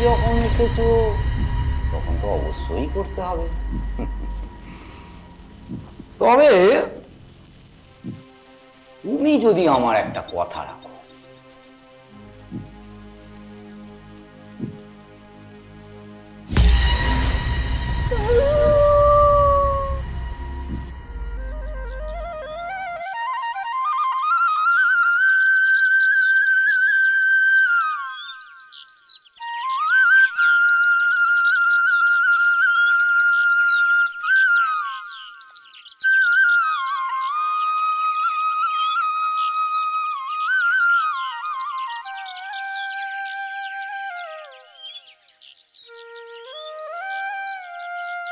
যখন এসেছো তখন তো অবশ্যই করতে হবে। তবে তুমি যদি আমার একটা কথা রাখো,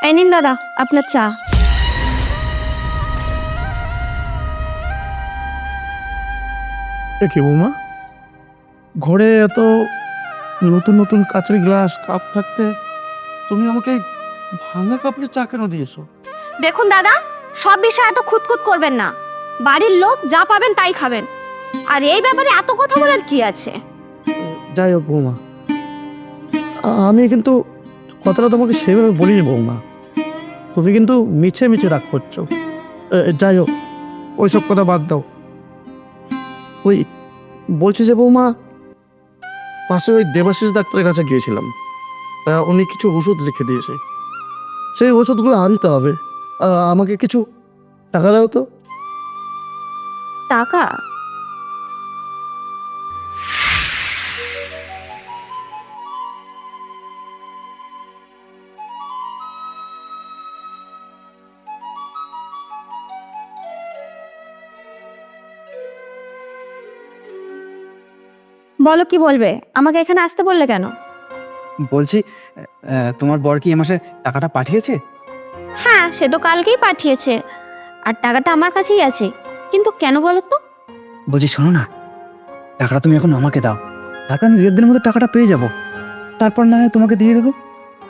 এই নিন দাদা আপনার চা। কি বৌমা, ঘরে এত নতুন নতুন কাচের গ্লাস কাপ থাকতে তুমি আমাকে ভাঙা কাপের চা কেন দিয়েছো? দেখুন দাদা, সব বিষয়ে এত খুঁতখুত করবেন না। বাড়ির লোক যা পাবেন তাই খাবেন, আর এই ব্যাপারে এত কথা বলার কি আছে? যাই হোক বৌমা, আমি কিন্তু কথাটা তোমাকে সেভাবে বলিনি বৌমা। তুমি কিন্তু মিছে মিছে রাগ করছো। যাই হোক, ওইসব কথা বাদ দাও। ওই বলছি যে বৌমা, পাশে ওই দেবাশিস ডাক্তারের কাছে গিয়েছিলাম, উনি কিছু ওষুধ লিখে দিয়েছে, সেই ওষুধগুলো আনতে হবে। আমাকে কিছু টাকা দাও তো। টাকা? বলো কি বলবে? আমাকে এখানে আসতে বললে কেন? বলছি, তোমার বর কি এ মাসে টাকাটা পাঠিয়েছে? হ্যাঁ, সে তো কালকেই পাঠিয়েছে, আর টাকাটা আমার কাছেই আছে। কিন্তু কেন বলো তো? বলছি শোনো না, টাকাটা তুমি এখন আমাকে দাও, তারপর আমি 1 দিনের মধ্যে টাকাটা পেয়ে যাব, তারপর না হয় তোমাকে দিয়ে দেবো।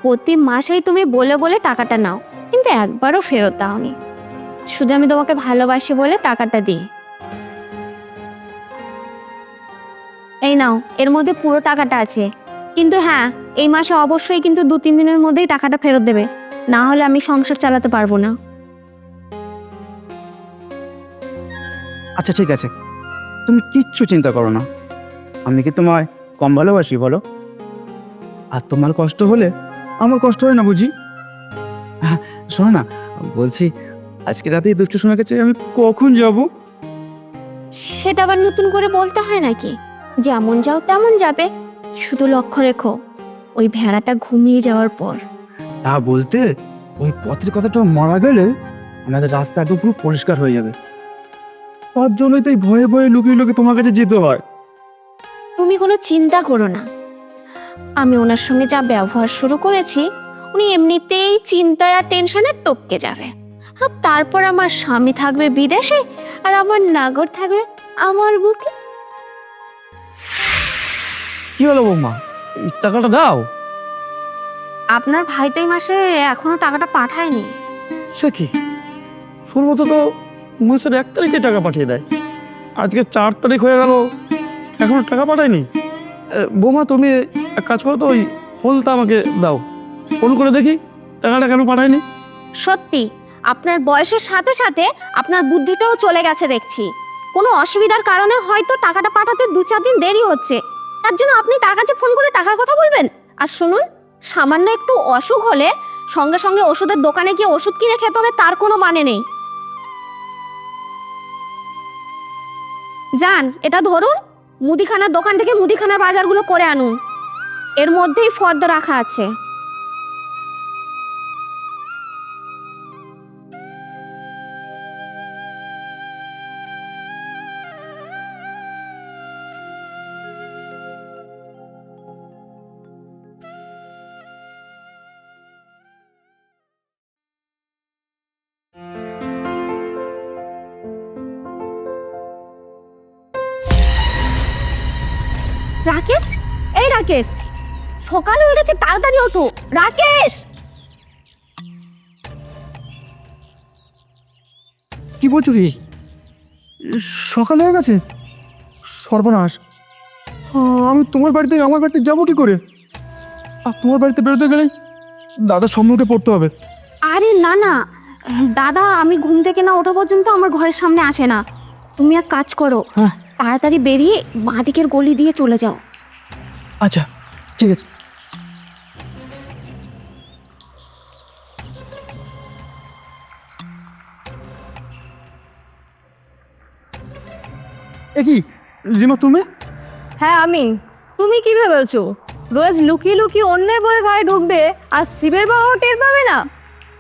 প্রতি মাসেই তুমি বলে বলে টাকাটা নাও, কিন্তু একবারও ফেরত দাওনি। শুধু আমি তোমাকে ভালোবাসি বলে টাকাটা দিই। এই নাও, এর মধ্যে পুরো টাকাটা আছে। কিন্তু হ্যাঁ, এই মাসে অবশ্যই কিন্তু 2-3 দিনের মধ্যেই টাকাটা ফেরত দেবে, না হলে আমি সংসার চালাতে পারবো না। আচ্ছা ঠিক আছে, তুমি কিচ্ছু চিন্তা করো না। আমি কি তোমায় কম ভালোবাসি বলো? আর তোমার কষ্ট হলে আমার কষ্ট হয় না বুঝি? শোনো না, বলছি আজকে রাতেই দুষ্টু শোনার কাছে আমি কখন যাব? সেটা আবার নতুন করে বলতে হয় নাকি? যেমন যাও তেমন যাবে, শুধু লক্ষ্য রেখো ওই ভেড়াটা ঘুমিয়ে যাওয়ার পর। তা বলতে ওই পথের কথাটা মারা গেলে আমাদের রাস্তা একদম পুরো পরিষ্কার হয়ে যাবে। তার জন্যই তো এই ভয়ে ভয়ে লুকিয়ে লুকিয়ে তোমার কাছে যেতে হয়। তুমি কোনো চিন্তা করো না, আমি ওনার সঙ্গে যা ব্যবহার শুরু করেছি, উনি এমনিতেই চিন্তায় আর টেনশনে টপকে যাবে। আর তারপর আমার স্বামী থাকবে বিদেশে, আর আমার নাগর থাকবে আমার বুকে। কি হলো বৌমা, এই টাকাটা দাও। আপনার ভাই তো এই মাসে এখনো টাকাটা পাঠায়নি। সে কি, শুরু তো মাসের 1 তারিখে টাকা পাঠিয়ে দেয়, আজকে 4 তারিখ হয়ে গেল, এখনো টাকা পাঠায়নি। বৌমা তুমি এক কাজ করো তো, ওই ফোনটা আমাকে দাও, ফোন করে দেখি টাকাটা কেন পাঠায়নি। সত্যি, আপনার বয়সের সাথে সাথে আপনার বুদ্ধিটাও চলে গেছে দেখছি। কোনো অসুবিধার কারণে হয়তো টাকাটা পাঠাতে 2-4 দিন দেরি হচ্ছে, তার জন্য আপনি তার কাছে ফোন করে টাকার কথা বলবেন। আর শুনুন, সামান্য একটু অসুখ হলে সঙ্গে সঙ্গে ওষুধের দোকানে গিয়ে ওষুধ কিনে খেতে হবে তার কোনো মানে নেই। যান, এটা ধরুন, মুদিখানার দোকান থেকে মুদিখানার বাজারগুলো করে আনুন, এর মধ্যেই ফর্দ রাখা আছে। রাকেশ, এই রাকেশ, সকাল হয়ে গেছে, তাড়াতাড়ি ওঠো। রাকেশ! কি বলছো কি, সকাল হয়ে গেছে? সর্বনাশ, আমি তোমার বাড়িতে আমার বাড়িতে যাবো কি করে? আর তোমার বাড়িতে বেরোতে গেলেই দাদার সম্মুখে পড়তে হবে। আরে না না, দাদা আমি ঘুম থেকে না ওঠা পর্যন্ত আমার ঘরের সামনে আসে না। তুমি এক কাজ করো, হ্যাঁ। তাড়াতাড়ি বেরিয়ে বাঁ দিকের গলি দিয়ে চলে যাও। আচ্ছা ঠিক আছে। এ কি রিমা, তুমি? হ্যাঁ আমি। তুমি কি ভেবেছো রোজ লুকিয়ে লুকিয়ে অন্যের বলে ঘরে ঢুকবে আর শিবের বাবাও টের পাবে না?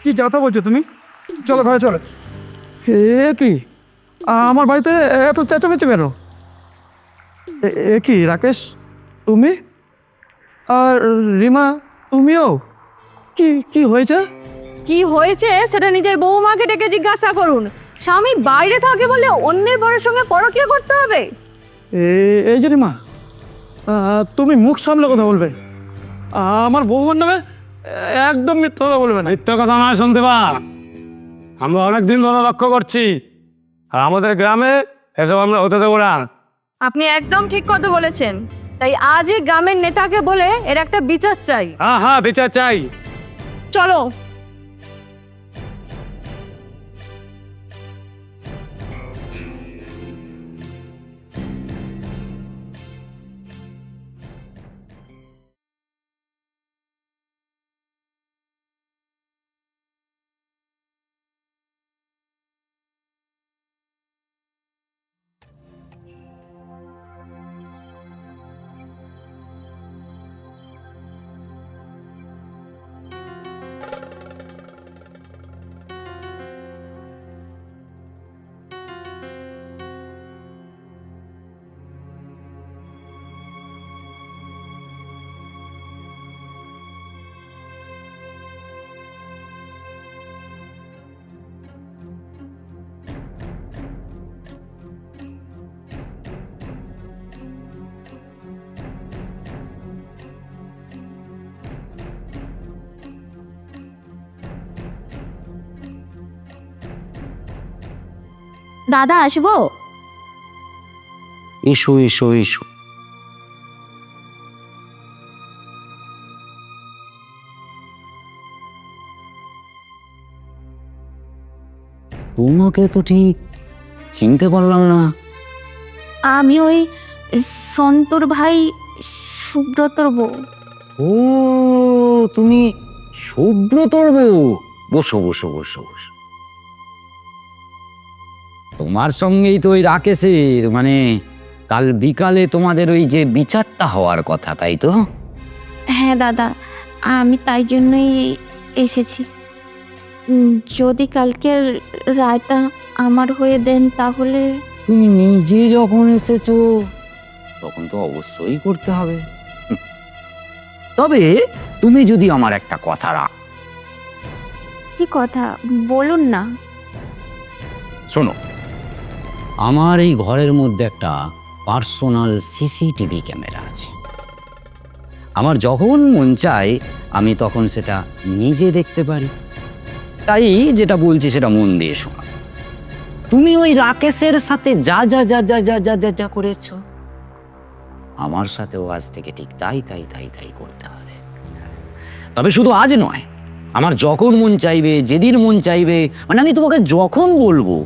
কি যাতা বলছো তুমি? চলো ঘরে চলো। এ কি আমার বাড়িতে এত চেঁচামেচি কেন? এ কি রাকেশ, তুমি? আর রিমা তুমিও? কি কি হয়েছে? কি হয়েছে সেটা নিজের বৌমাকে ডেকে জিজ্ঞাসা করুন। স্বামী বাইরে থাকে বলে অন্যের বরের সঙ্গে পরকীয়া করতে হবে? এই যে রিমা, তুমি মুখ সামলে কথা বলবে। আমার বৌমার নামে একদম মিথ্যা কথা বলবে না। মিথ্যা কথা নয় শুনতে পা, আমরা অনেকদিন ধরে লক্ষ্য করছি, আর আমাদের গ্রামে এসব আমরা হতে দেবো না। আপনি একদম ঠিক কথা বলেছেন। তাই আজই গ্রামের নেতাকে বলে এর একটা বিচার চাই। হ্যাঁ হ্যাঁ, বিচার চাই। চলো। দাদা আসবো? এসো এসো এসো। তোমাকে তো ঠিক চিনতে পারলাম না। আমি ওই সন্তর ভাই সুব্রতর বউ। ও, তুমি সুব্রতর বউ। বসো বসো বসো বসো। তোমার সঙ্গেই তো ওই রাকেশের, মানে কাল বিকালে তোমাদের ওই যে বিচারটা হওয়ার কথা, তাই তো? হ্যাঁ দাদা, আমি তাই জন্যই এসেছি। যদি কালকের রায়টা আমার হয়ে দেন তাহলে। তুমি নিজে যখন এসেছো তখন তো অবশ্যই করতে হবে। তবে তুমি যদি আমার একটা কথা রাখ। কি কথা বলুন না। শোনো, আমার এই ঘরের মধ্যে একটা পার্সোনাল সিসিটিভি ক্যামেরা আছে। আমার যখন মন চায় আমি তখন সেটা নিজে দেখতে পারি। তাই যেটা বলছি সেটা মন দিয়ে শোনো। তুমি ওই রাকেশের সাথে যা যা যা যা যা যা যা যা করেছ, আমার সাথেও আজ থেকে ঠিক তাই তাই তাই তাই করতে হবে। তবে শুধু আজ নয়, আমার যখন মন চাইবে, যেদিন মন চাইবে, মানে আমি তোমাকে যখন বলবো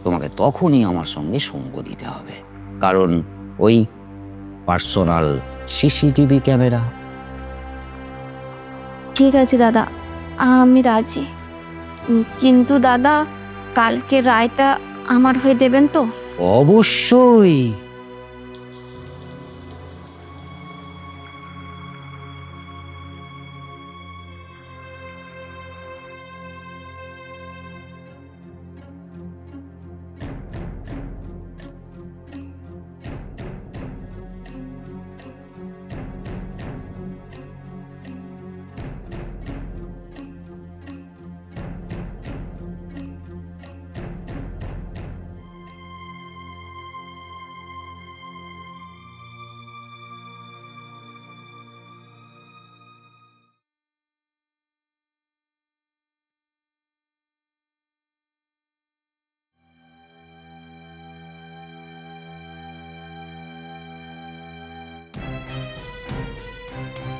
তোমাকে তখনই আমার সঙ্গে সঙ্গ দিতে হবে। কারণ ওই পার্সোনাল সিসিটিভি ক্যামেরা। ঠিক আছে দাদা, আমি রাজি। কিন্তু দাদা কালকে রায়টা আমার হয়ে দেবেন তো? অবশ্যই।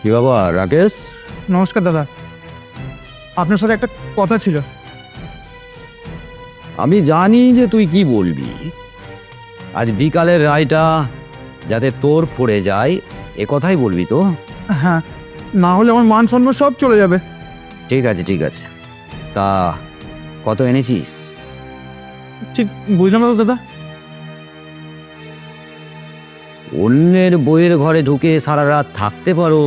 কি বাবা রাকেশ? নমস্কার দাদা, আপনার সাথে একটা কথা ছিল। আমি জানি যে তুই কি বলবি। আজ বিকালের রায়টা যাতে তোর পড়ে যায় এ কথাই বলবি তো? হ্যাঁ, না হলে আমার মান সম্মান সব চলে যাবে। ঠিক আছে ঠিক আছে, তা কত এনেছিস? ঠিক বুঝলাম না তো দাদা। অন্যের বইয়ের ঘরে ঢুকে সারা রাত থাকতে পারো,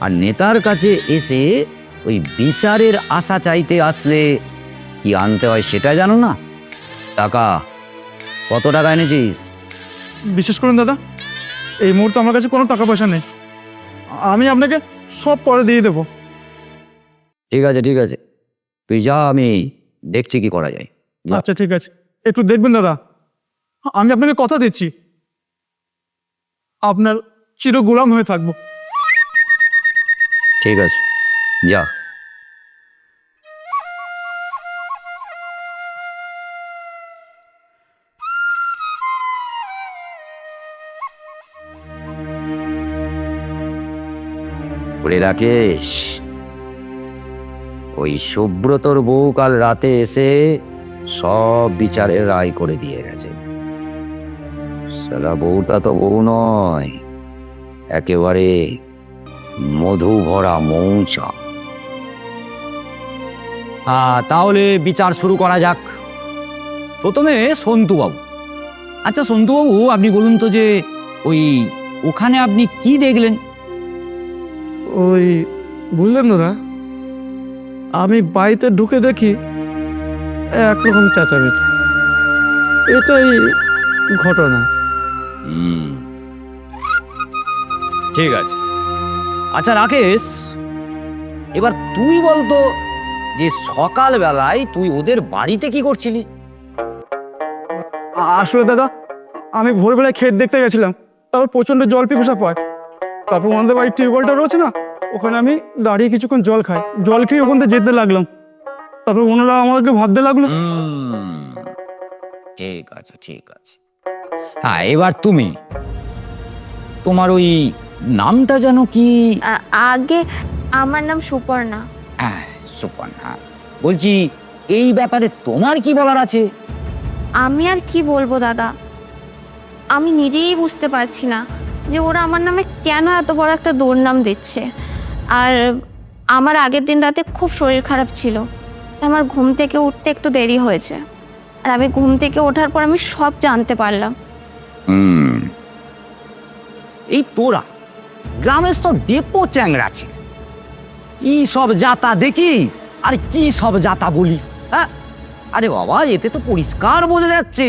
আর নেতার কাছে এসে ওই বিচারের আশা চাইতে আসলে কি আনতে হয় সেটা জানো না? টাকা কত টাকা এনেছিস? বিশ্বাস করুন দাদা, এই মুহূর্তে আমার কাছে কোনো টাকা পয়সা নেই। আমি আপনাকে সব পরে দিয়ে দেবো। ঠিক আছে ঠিক আছে, তুই যা, আমি দেখছি কি করা যায়। যা। আচ্ছা ঠিক আছে, একটু দেখবেন দাদা। আমি আপনাকে কথা দিচ্ছি, আপনার চির গোলাম হয়ে থাকবো। ঠিক আছে, যা। ওরে রাকেশ, ওই সুব্রতর বউ কাল রাতে এসে সব বিচারের রায় করে দিয়ে গেছে। সালা বউটা তো বউ নয়, একেবারে মধু ভরা মৌচাক। তাহলে বিচার শুরু করা যাক। প্রথমে সন্তুবাবু। আচ্ছা সন্তুবাবু, আপনি বলুন তো যে ওই ওখানে আপনি কি দেখলেন? ওই বুঝলেন দাদা, আমি বাড়িতে ঢুকে দেখি একরকম চেঁচামেচি, এটাই ঘটনা। ঠিক আছে। আচ্ছা রাকেশ, এবার তুই বলতো যে সকালবেলায় তুই ওদের বাড়িতে কি করছিলি? আসলে দাদা, আমি ভোরবেলায় ক্ষেত দেখতে গেছিলাম, তারপর প্রচণ্ড জল পিপাসা পায়। তারপর ওনাদের বাড়ির টিউবওয়েলটা রয়েছে না, ওখানে আমি দাঁড়িয়ে কিছুক্ষণ জল খাই। জল খেয়ে ওখান থেকে যেতে লাগলাম, তারপর ওনারা আমাকে ভাবতে লাগলো। ঠিক আছে ঠিক আছে। হ্যাঁ, এবার তুমি, তোমার ওই নামটা যেন কি? আগে আমার নাম সুপর্ণা। হ্যাঁ সুপর্ণা। বলছি এই ব্যাপারে তোমার কি বলার আছে? আমি আর কি বলবো দাদা, আমি নিজেই বুঝতে পারছি না যে ওরা আমার নামে কেন এত বড় একটা দুর্নাম দিচ্ছে। আর আমার আগের দিন রাতে খুব শরীর খারাপ ছিল, আমার ঘুম থেকে উঠতে একটু দেরি হয়েছে। আর আমি ঘুম থেকে ওঠার পর আমি সব জানতে পারলাম। এই তোরা গ্রামের সব ডেপো চ্যাংরা আছে, কি সব জাতা দেখিস আর কি সব জাতা বলিস? হ্যাঁ, আরে বাবা, এতে তো পরিষ্কার বোঝা যাচ্ছে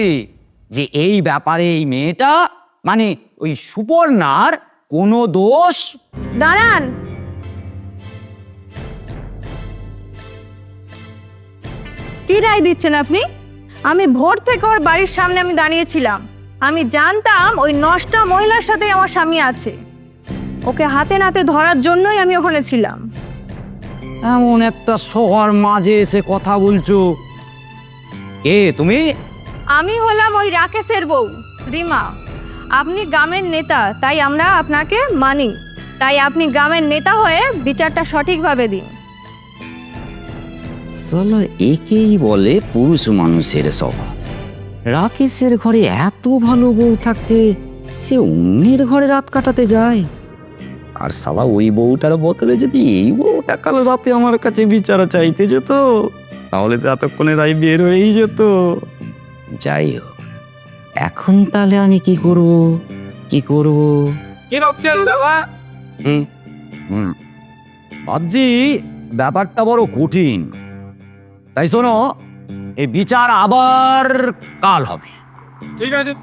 যে এই ব্যাপারে এই মেয়েটা মানে ওই সুপর্ণার কোনো দোষ। দাঁড়ান, কি রায় দিচ্ছেন আপনি? আমি ভোর থেকে ওর বাড়ির সামনে আমি দাঁড়িয়েছিলাম। আমি জানতাম ওই নষ্ট মহিলার সাথে আমার স্বামী আছে, ওকে হাতে নাতে ধরার জন্যই আমি ওখানে ছিলাম। এমন একটা শহর মাঝে এসে কথা বলছো, কে তুমি? আমি হলাম ওই রাকেশের বউ রিমা। আপনি গ্রামের নেতা, তাই আমরা আপনাকে মানি। তাই আপনি গ্রামের নেতা হয়ে বিচারটা সঠিকভাবে দিন। সালা একেই বলে পুরুষ মানুষের স্বভাব। রাকেশের ঘরে এত ভালো বউ থাকতে সে অন্যের ঘরে রাত কাটাতে যায়, আর সালা ওই বউটার বদলে যদি এই বউটা কাল রাতে আমার কাছে বিচার চাইতে যেত, তাহলে তো এতক্ষণে রায় বের হয়েই যেত। যাই হোক, এখন তাহলে আমি কি করব? কি ভাবছেন দাদা? ভাবছি ব্যাপারটা বড় কঠিন, তাই শোনো, এই বিচার আবার কাল হবে। ঠিক আছে।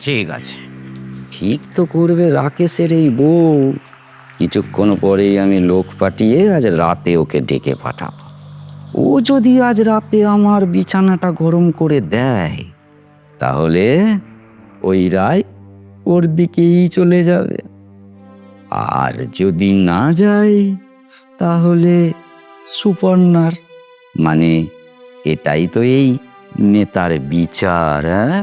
ঠিক আছে, ঠিক তো করবে রাকেশের এই বউ। কিছুক্ষণ পরেই আমি লোক পাঠিয়ে আজ রাতে ওকে ডেকে পাঠাবো। ও যদি আজ রাতে আমার বিছানাটা গরম করে দেয়, তাহলে ওই রায় ওর দিকেই চলে যাবে। আর যদি না যায়, তাহলে সুপর্ণার, মানে এটাই তো এই নেতার বিচার। হ্যাঁ।